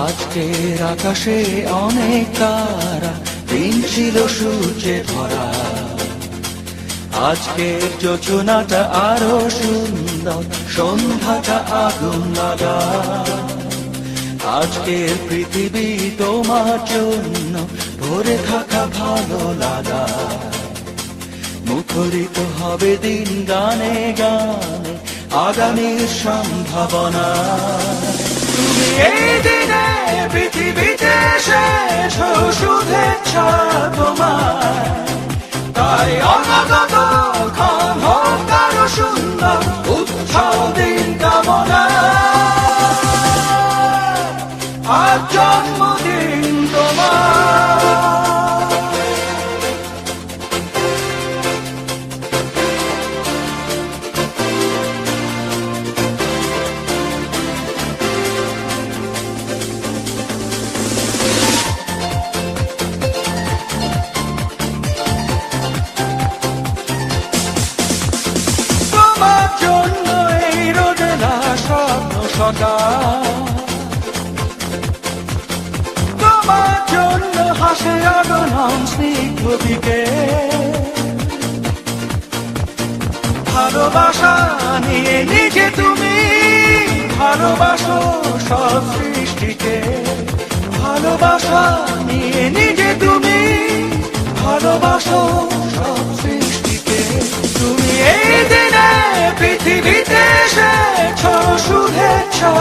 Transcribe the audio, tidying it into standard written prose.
আজকের আকাশে অনেক তারা, দিন ছিল সূর্যে ভরা। আজকের যোজনাটা আরো সুন্দর, সন্ধ্যাটা আগুন লাগা। আজকের পৃথিবী তোমার জন্য ভরে থাকা ভালো লাগা। মুখরিত হবে দিন গানে গানে, আগামীর সম্ভাবনা। তুমি এই দিনে পৃথিবীতে শেষ শুভেচ্ছা তোমার, তাই অনাগত ক্ষণ হোক আরো সুন্দর, উৎসব দিন কামনা। আজ জন্মদিন তোমার। তোমার জন্য এই রোদেলা স্বপ্ন সকাল, তোমার জন্য হাসে আগনম স্নিগ্ধ বিকেল। ভালোবাসা নিয়ে নিজে তুমি ভালোবাসো সব সৃষ্টিকে। ভালোবাসা নিয়ে নিজে তুমি ভালোবাসো সব সৃষ্টিকে। তুমি এই দিনে পৃথিবীতে এসেছো শুভেচ্ছা